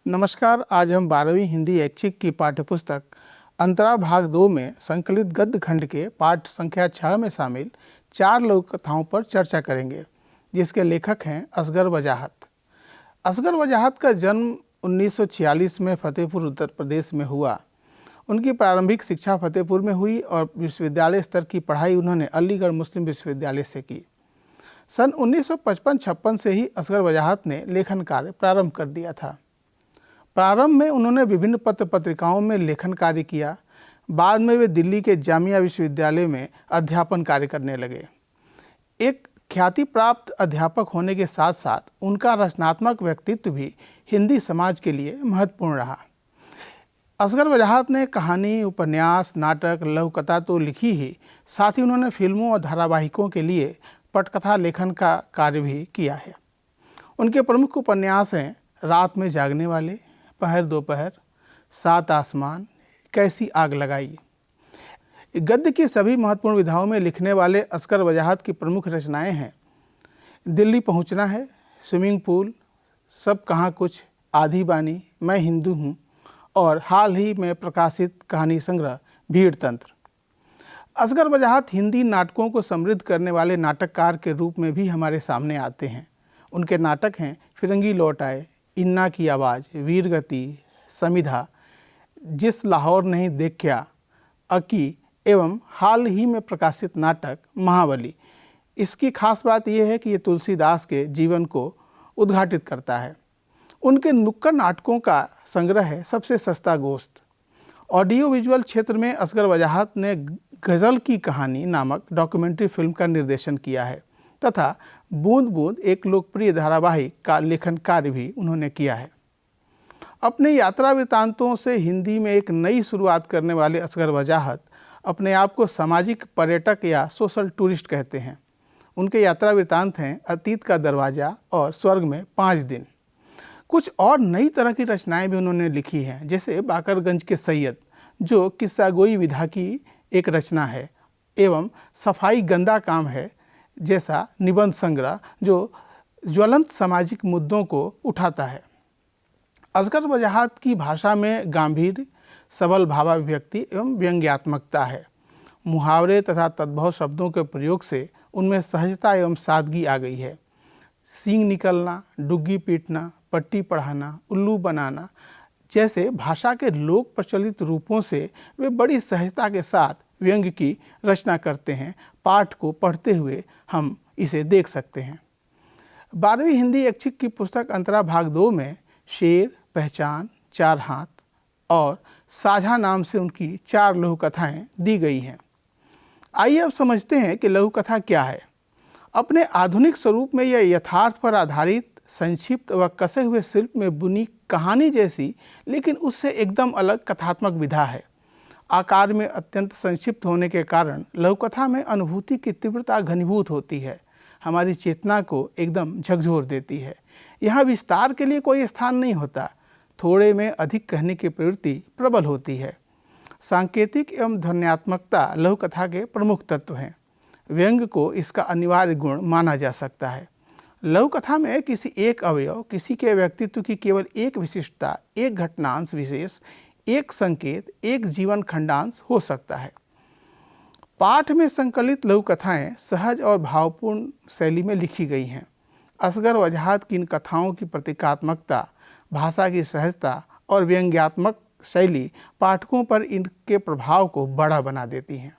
नमस्कार। आज हम 12वीं हिंदी ऐच्छिक की पाठ्यपुस्तक अंतरा भाग 2 में संकलित गद्य खंड के पाठ संख्या 6 में शामिल 4 लोक कथाओं पर चर्चा करेंगे, जिसके लेखक हैं असगर वजाहत। असगर वजाहत का जन्म 1946 में फतेहपुर उत्तर प्रदेश में हुआ। उनकी प्रारंभिक शिक्षा फतेहपुर में हुई और विश्वविद्यालय स्तर की पढ़ाई उन्होंने अलीगढ़ मुस्लिम विश्वविद्यालय से की। सन 1955-56 से ही असगर वजाहत ने लेखन कार्य प्रारंभ कर दिया था। प्रारंभ में उन्होंने विभिन्न पत्र पत्रिकाओं में लेखन कार्य किया। बाद में वे दिल्ली के जामिया विश्वविद्यालय में अध्यापन कार्य करने लगे। एक ख्याति प्राप्त अध्यापक होने के साथ साथ उनका रचनात्मक व्यक्तित्व भी हिंदी समाज के लिए महत्वपूर्ण रहा। असगर वजाहत ने कहानी, उपन्यास, नाटक, लघुकथा तो लिखी ही, साथ ही उन्होंने फिल्मों और धारावाहिकों के लिए पटकथा लेखन का कार्य भी किया है। उनके प्रमुख उपन्यास हैं रात में जागने वाले, पहर दोपहर, सात आसमान, कैसी आग लगाई। गद्य की सभी महत्वपूर्ण विधाओं में लिखने वाले असगर वजाहत की प्रमुख रचनाएं हैं दिल्ली पहुंचना है, स्विमिंग पूल, सब कहाँ कुछ, आधी बानी, मैं हिंदू हूँ और हाल ही में प्रकाशित कहानी संग्रह भीड़ तंत्र। असगर वजाहत हिंदी नाटकों को समृद्ध करने वाले नाटककार के रूप में भी हमारे सामने आते हैं। उनके नाटक हैं फिरंगी लौट आए, इन्ना की आवाज़, वीरगति, समिधा, जिस लाहौर नहीं देखा, अकी एवं हाल ही में प्रकाशित नाटक महाबली। इसकी खास बात यह है कि ये तुलसीदास के जीवन को उद्घाटित करता है। उनके नुक्कड़ नाटकों का संग्रह है सबसे सस्ता गोश्त। ऑडियो विजुअल क्षेत्र में असगर वजाहत ने गज़ल की कहानी नामक डॉक्यूमेंट्री फिल्म का निर्देशन किया है तथा बूंद बूंद एक लोकप्रिय धारावाहिक का लेखन कार्य भी उन्होंने किया है। अपने यात्रा वृत्तांतों से हिंदी में एक नई शुरुआत करने वाले असगर वजाहत अपने आप को सामाजिक पर्यटक या सोशल टूरिस्ट कहते हैं। उनके यात्रा वृत्तांत हैं अतीत का दरवाज़ा और स्वर्ग में 5 दिन। कुछ और नई तरह की रचनाएं भी उन्होंने लिखी हैं, जैसे बाकरगंज के सैयद, जो किस्सागोई विधा की एक रचना है, एवं सफाई गंदा काम है जैसा निबंध संग्रह जो ज्वलंत सामाजिक मुद्दों को उठाता है। असगर वजाहत की भाषा में गांभीर्य, सबल भावाभिव्यक्ति एवं व्यंग्यात्मकता है। मुहावरे तथा तद्भव शब्दों के प्रयोग से उनमें सहजता एवं सादगी आ गई है। सींग निकलना, डुग्गी पीटना, पट्टी पढ़ाना, उल्लू बनाना जैसे भाषा के लोक प्रचलित रूपों से वे बड़ी सहजता के साथ व्यंग्य की रचना करते हैं। पाठ को पढ़ते हुए हम इसे देख सकते हैं। 12वीं हिंदी ऐच्छिक की पुस्तक अंतरा भाग 2 में शेर, पहचान, चार हाथ और साझा नाम से उनकी 4 लघु कथाएँ दी गई हैं। आइए अब समझते हैं कि लघु कथा क्या है। अपने आधुनिक स्वरूप में यह यथार्थ पर आधारित संक्षिप्त व कसे हुए शिल्प में बुनी कहानी जैसी, लेकिन उससे एकदम अलग कथात्मक विधा है। आकार में अत्यंत संक्षिप्त होने के कारण लघुकथा में अनुभूति की तीव्रता घनीभूत होती है, हमारी चेतना को एकदम झकझोर देती है। यहाँ विस्तार के लिए कोई स्थान नहीं होता, थोड़े में अधिक कहने की प्रवृत्ति प्रबल होती है। सांकेतिक एवं ध्वन्यात्मकता लघुकथा के प्रमुख तत्व हैं। व्यंग्य को इसका अनिवार्य गुण माना जा सकता है। लघुकथा में किसी एक अवयव, किसी के व्यक्तित्व की केवल एक विशिष्टता, एक घटनांश विशेष, एक संकेत, एक जीवन खंडांश हो सकता है। पाठ में संकलित लघुकथाएं सहज और भावपूर्ण शैली में लिखी गई हैं। असगर वजाहत की इन कथाओं की प्रतीकात्मकता, भाषा की सहजता और व्यंग्यात्मक शैली पाठकों पर इनके प्रभाव को बड़ा बना देती हैं।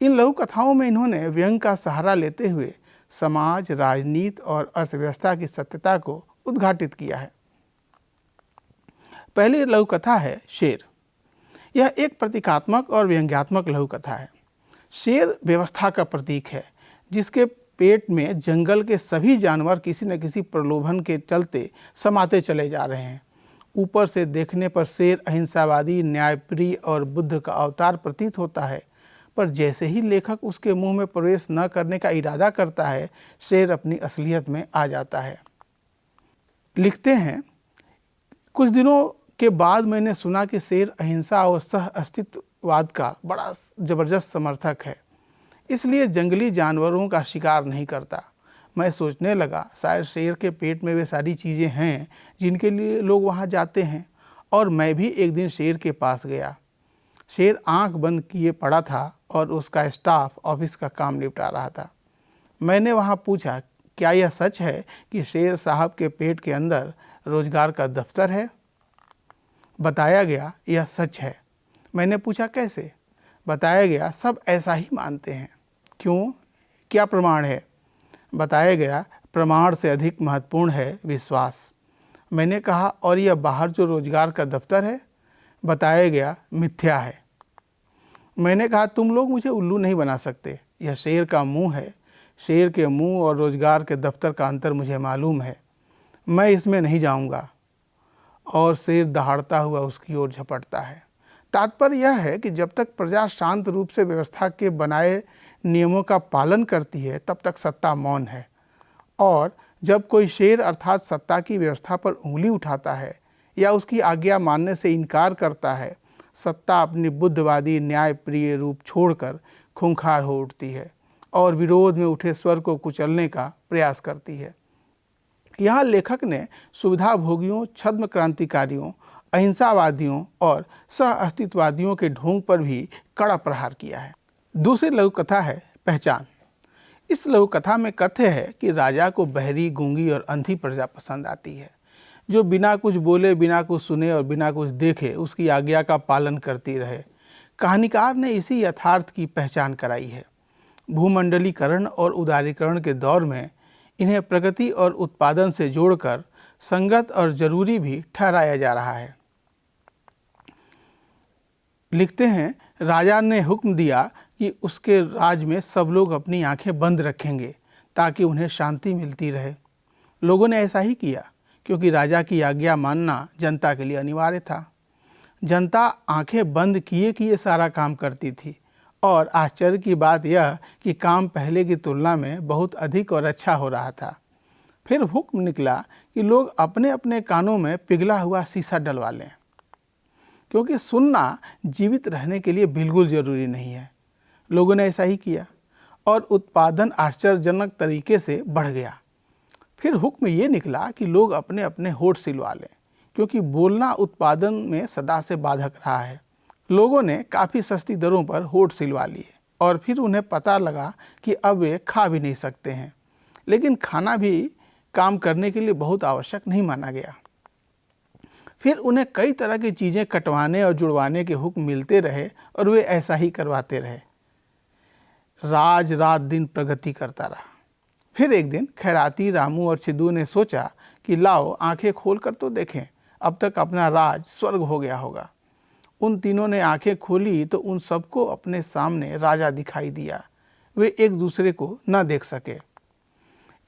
इन लघुकथाओं में इन्होंने व्यंग्य का सहारा लेते हुए समाज, राजनीति और अर्थव्यवस्था की सत्यता को उद्घाटित किया है। पहली लघुकथा है शेर। यह एक प्रतीकात्मक और व्यंग्यात्मक लघुकथा है। शेर व्यवस्था का प्रतीक है, जिसके पेट में जंगल के सभी जानवर किसी न किसी प्रलोभन के चलते समाते चले जा रहे हैं। ऊपर से देखने पर शेर अहिंसावादी, न्यायप्रिय और बुद्ध का अवतार प्रतीत होता है, पर जैसे ही लेखक उसके मुंह में प्रवेश न करने का इरादा करता है, शेर अपनी असलियत में आ जाता है। लिखते हैं, कुछ दिनों के बाद मैंने सुना कि शेर अहिंसा और सह अस्तित्ववाद का बड़ा जबरदस्त समर्थक है, इसलिए जंगली जानवरों का शिकार नहीं करता। मैं सोचने लगा, शायद शेर के पेट में वे सारी चीज़ें हैं जिनके लिए लोग वहाँ जाते हैं, और मैं भी एक दिन शेर के पास गया। शेर आंख बंद किए पड़ा था और उसका स्टाफ ऑफिस का काम निपटा रहा था। मैंने वहाँ पूछा, क्या यह सच है कि शेर साहब के पेट के अंदर रोजगार का दफ्तर है? बताया गया यह सच है। मैंने पूछा, कैसे? बताया गया सब ऐसा ही मानते हैं। क्यों? क्या प्रमाण है? बताया गया प्रमाण से अधिक महत्वपूर्ण है विश्वास। मैंने कहा, और यह बाहर जो रोजगार का दफ्तर है? बताया गया मिथ्या है। मैंने कहा, तुम लोग मुझे उल्लू नहीं बना सकते। यह शेर का मुंह है। शेर के मुंह और रोजगार के दफ्तर का अंतर मुझे मालूम है। मैं इसमें नहीं जाऊंगा। और शेर दहाड़ता हुआ उसकी ओर झपटता है। तात्पर्य यह है कि जब तक प्रजा शांत रूप से व्यवस्था के बनाए नियमों का पालन करती है, तब तक सत्ता मौन है। और जब कोई शेर अर्थात सत्ता की व्यवस्था पर उंगली उठाता है या उसकी आज्ञा मानने से इनकार करता है, सत्ता अपनी बुद्धवादी न्यायप्रिय रूप छोड़कर खूंखार हो उठती है और विरोध में उठे स्वर को कुचलने का प्रयास करती है। यहाँ लेखक ने सुविधाभोगियों, छद्म क्रांतिकारियों, अहिंसावादियों और सह अस्तित्ववादियों के ढोंग पर भी कड़ा प्रहार किया है। दूसरी लघु कथा है पहचान। इस लघु कथा में कथ्य है कि राजा को बहरी, गूंगी और अंधी प्रजा पसंद आती है, जो बिना कुछ बोले, बिना कुछ सुने और बिना कुछ देखे उसकी आज्ञा का पालन करती रहे। कहानीकार ने इसी यथार्थ की पहचान कराई है। भूमंडलीकरण और उदारीकरण के दौर में इन्हें प्रगति और उत्पादन से जोड़कर संगत और जरूरी भी ठहराया जा रहा है। लिखते हैं, राजा ने हुक्म दिया कि उसके राज में सब लोग अपनी आंखें बंद रखेंगे ताकि उन्हें शांति मिलती रहे। लोगों ने ऐसा ही किया, क्योंकि राजा की आज्ञा मानना जनता के लिए अनिवार्य था। जनता आंखें बंद किए किए सारा काम करती थी, और आश्चर्य की बात यह कि काम पहले की तुलना में बहुत अधिक और अच्छा हो रहा था। फिर हुक्म निकला कि लोग अपने अपने कानों में पिघला हुआ शीशा डलवा लें, क्योंकि सुनना जीवित रहने के लिए बिल्कुल ज़रूरी नहीं है। लोगों ने ऐसा ही किया और उत्पादन आश्चर्यजनक तरीके से बढ़ गया। फिर हुक्म ये निकला कि लोग अपने अपने होठ सिलवा लें, क्योंकि बोलना उत्पादन में सदा से बाधक रहा है। लोगों ने काफ़ी सस्ती दरों पर होठ सिलवा लिए और फिर उन्हें पता लगा कि अब वे खा भी नहीं सकते हैं, लेकिन खाना भी काम करने के लिए बहुत आवश्यक नहीं माना गया। फिर उन्हें कई तरह की चीज़ें कटवाने और जुड़वाने के हुक्म मिलते रहे और वे ऐसा ही करवाते रहे। राज रात दिन प्रगति करता रहा। फिर एक दिन खैराती, रामू और सिद्धू ने सोचा कि लाओ आंखें खोल कर तो देखें, अब तक अपना राज स्वर्ग हो गया होगा। उन तीनों ने आंखें खोली तो उन सबको अपने सामने राजा दिखाई दिया। वे एक दूसरे को न देख सके।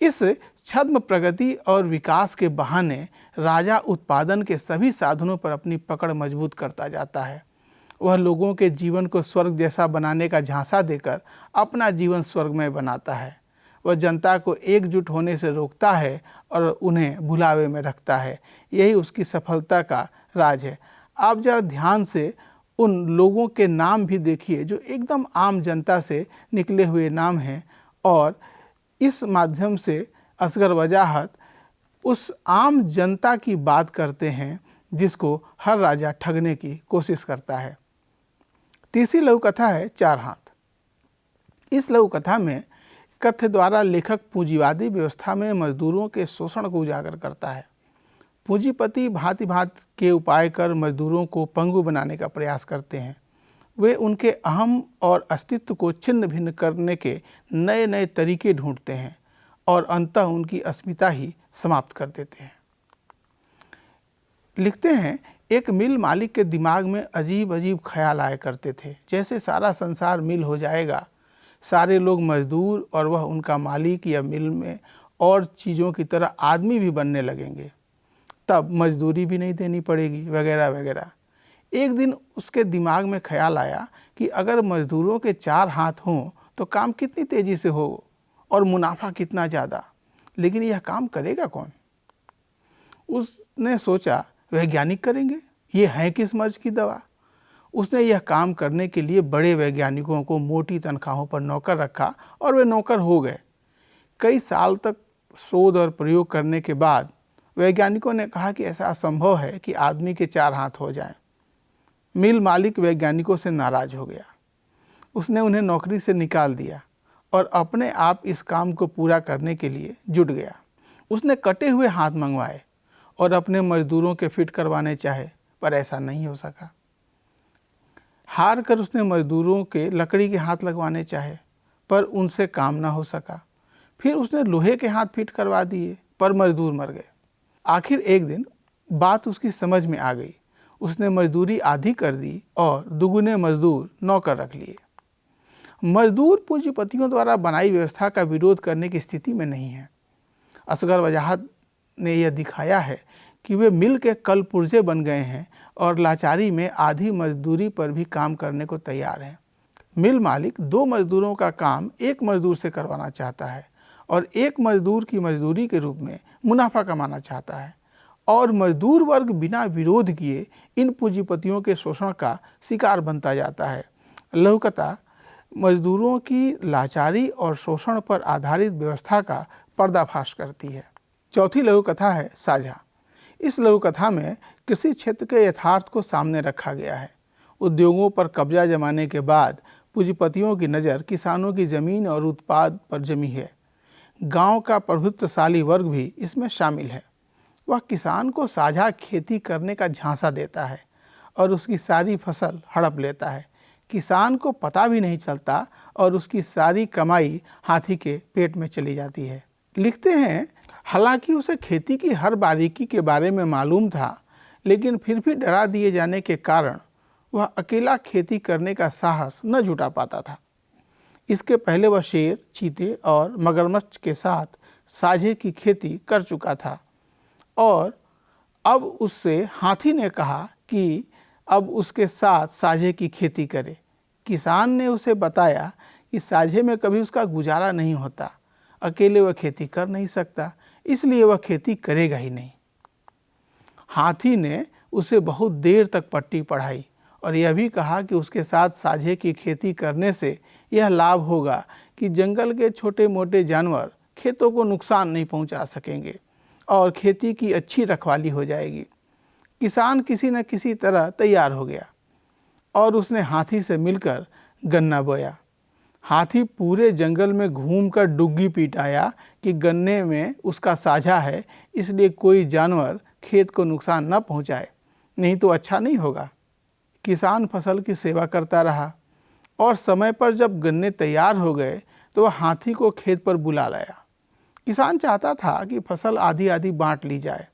इस छद्म प्रगति और विकास के बहाने राजा उत्पादन के सभी साधनों पर अपनी पकड़ मजबूत करता जाता है। वह लोगों के जीवन को स्वर्ग जैसा बनाने का झांसा देकर अपना जीवन स्वर्गमय बनाता है। वह जनता को एकजुट होने से रोकता है और उन्हें भुलावे में रखता है। यही उसकी सफलता का राज है। आप जरा ध्यान से उन लोगों के नाम भी देखिए जो एकदम आम जनता से निकले हुए नाम हैं, और इस माध्यम से असगर वजाहत उस आम जनता की बात करते हैं जिसको हर राजा ठगने की कोशिश करता है। तीसरी लघु कथा है चार हाथ। इस लघु कथा में कथ्य द्वारा लेखक पूंजीवादी व्यवस्था में मजदूरों के शोषण को उजागर करता है। पूंजीपति भांति भांति के उपाय कर मजदूरों को पंगु बनाने का प्रयास करते हैं। वे उनके अहम और अस्तित्व को छिन्न भिन्न करने के नए नए तरीके ढूंढते हैं और अंततः उनकी अस्मिता ही समाप्त कर देते हैं। लिखते हैं, एक मिल मालिक के दिमाग में अजीब अजीब ख्याल आया करते थे, जैसे सारा संसार मिल हो जाएगा, सारे लोग मजदूर और वह उनका मालिक, या मिल में और चीज़ों की तरह आदमी भी बनने लगेंगे, तब मजदूरी भी नहीं देनी पड़ेगी, वगैरह वगैरह। एक दिन उसके दिमाग में ख्याल आया कि अगर मजदूरों के चार हाथ हों तो काम कितनी तेज़ी से हो और मुनाफा कितना ज़्यादा, लेकिन यह काम करेगा कौन? उसने सोचा वैज्ञानिक करेंगे, ये है किस मर्ज की दवा। उसने यह काम करने के लिए बड़े वैज्ञानिकों को मोटी तनख्वाहों पर नौकर रखा और वे नौकर हो गए। कई साल तक शोध और प्रयोग करने के बाद वैज्ञानिकों ने कहा कि ऐसा असंभव है कि आदमी के 4 हाथ हो जाएं। मिल मालिक वैज्ञानिकों से नाराज हो गया। उसने उन्हें नौकरी से निकाल दिया और अपने आप इस काम को पूरा करने के लिए जुट गया। उसने कटे हुए हाथ मंगवाए और अपने मजदूरों के फिट करवाने चाहे, पर ऐसा नहीं हो सका। हार कर उसने मजदूरों के लकड़ी के हाथ लगवाने चाहे, पर उनसे काम ना हो सका। फिर उसने लोहे के हाथ फिट करवा दिए, पर मजदूर मर गए। आखिर एक दिन बात उसकी समझ में आ गई। उसने मजदूरी आधी कर दी और दुगुने मजदूर नौकर रख लिए। मजदूर पूंजीपतियों द्वारा बनाई व्यवस्था का विरोध करने की स्थिति में नहीं है। असगर वजाहत ने यह दिखाया है कि वे मिल के कल पुर्जे बन गए हैं और लाचारी में आधी मजदूरी पर भी काम करने को तैयार हैं। मिल मालिक 2 मजदूरों का काम 1 मजदूर से करवाना चाहता है और 1 मजदूर की मजदूरी के रूप में मुनाफा कमाना चाहता है, और मजदूर वर्ग बिना विरोध किए इन पूंजीपतियों के शोषण का शिकार बनता जाता है। लघुकथा मजदूरों की लाचारी और शोषण पर आधारित व्यवस्था का पर्दाफाश करती है। चौथी लघुकथा है साझा। इस लघुकथा में कृषि क्षेत्र के यथार्थ को सामने रखा गया है। उद्योगों पर कब्जा जमाने के बाद पूंजीपतियों की नज़र किसानों की ज़मीन और उत्पाद पर जमी है। गांव का प्रभुत्वशाली वर्ग भी इसमें शामिल है। वह किसान को साझा खेती करने का झांसा देता है और उसकी सारी फसल हड़प लेता है। किसान को पता भी नहीं चलता और उसकी सारी कमाई हाथी के पेट में चली जाती है। लिखते हैं, हालांकि उसे खेती की हर बारीकी के बारे में मालूम था, लेकिन फिर भी डरा दिए जाने के कारण वह अकेला खेती करने का साहस न जुटा पाता था। इसके पहले वह शेर, चीते और मगरमच्छ के साथ साझे की खेती कर चुका था और अब उससे हाथी ने कहा कि अब उसके साथ साझे की खेती करे। किसान ने उसे बताया कि साझे में कभी उसका गुजारा नहीं होता, अकेले वह खेती कर नहीं सकता, इसलिए वह खेती करेगा ही नहीं। हाथी ने उसे बहुत देर तक पट्टी पढ़ाई और यह भी कहा कि उसके साथ साझे की खेती करने से यह लाभ होगा कि जंगल के छोटे मोटे जानवर खेतों को नुकसान नहीं पहुंचा सकेंगे और खेती की अच्छी रखवाली हो जाएगी। किसान किसी न किसी तरह तैयार हो गया और उसने हाथी से मिलकर गन्ना बोया। हाथी पूरे जंगल में घूमकर डुग्गी पीटाया कि गन्ने में उसका साझा है, इसलिए कोई जानवर खेत को नुकसान न पहुंचाए, नहीं तो अच्छा नहीं होगा। किसान फसल की सेवा करता रहा और समय पर जब गन्ने तैयार हो गए तो वह हाथी को खेत पर बुला लाया। किसान चाहता था कि फसल आधी आधी बांट ली जाए।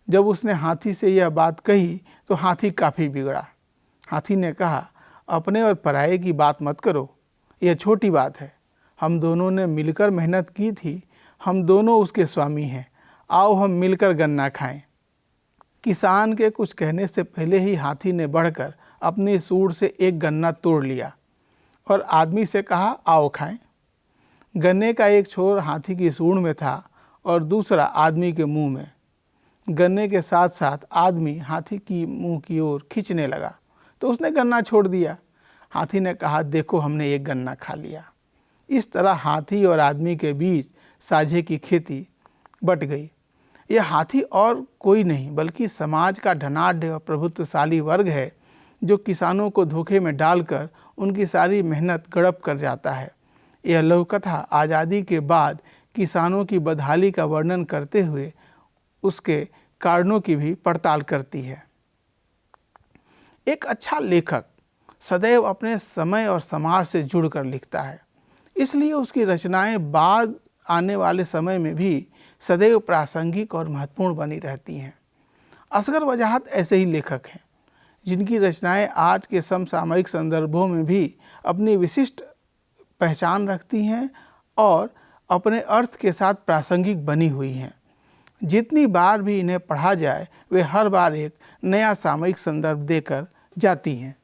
जब उसने हाथी से यह बात कही तो हाथी काफ़ी बिगड़ा। हाथी ने कहा, अपने और पराये की बात मत करो, यह छोटी बात है। हम दोनों ने मिलकर मेहनत की थी, हम दोनों उसके स्वामी हैं, आओ हम मिलकर गन्ना खाएं। किसान के कुछ कहने से पहले ही हाथी ने बढ़कर अपनी सूंड से एक गन्ना तोड़ लिया और आदमी से कहा, आओ खाएं। गन्ने का एक छोर हाथी की सूंड में था और दूसरा आदमी के मुंह में। गन्ने के साथ साथ आदमी हाथी की मुंह की ओर खींचने लगा तो उसने गन्ना छोड़ दिया। हाथी ने कहा, देखो हमने एक गन्ना खा लिया। इस तरह हाथी और आदमी के बीच साझे की खेती बट गई। यह हाथी और कोई नहीं बल्कि समाज का धनाढ्य और प्रभुत्वशाली वर्ग है, जो किसानों को धोखे में डालकर उनकी सारी मेहनत गड़प कर जाता है। यह लघुकथा आज़ादी के बाद किसानों की बदहाली का वर्णन करते हुए उसके कारणों की भी पड़ताल करती है। एक अच्छा लेखक सदैव अपने समय और समाज से जुड़कर लिखता है, इसलिए उसकी रचनाएं बाद आने वाले समय में भी सदैव प्रासंगिक और महत्वपूर्ण बनी रहती हैं। असगर वजाहत ऐसे ही लेखक हैं, जिनकी रचनाएं आज के समसामयिक संदर्भों में भी अपनी विशिष्ट पहचान रखती हैं और अपने अर्थ के साथ प्रासंगिक बनी हुई हैं। जितनी बार भी इन्हें पढ़ा जाए, वे हर बार एक नया सामयिक संदर्भ देकर जाती हैं।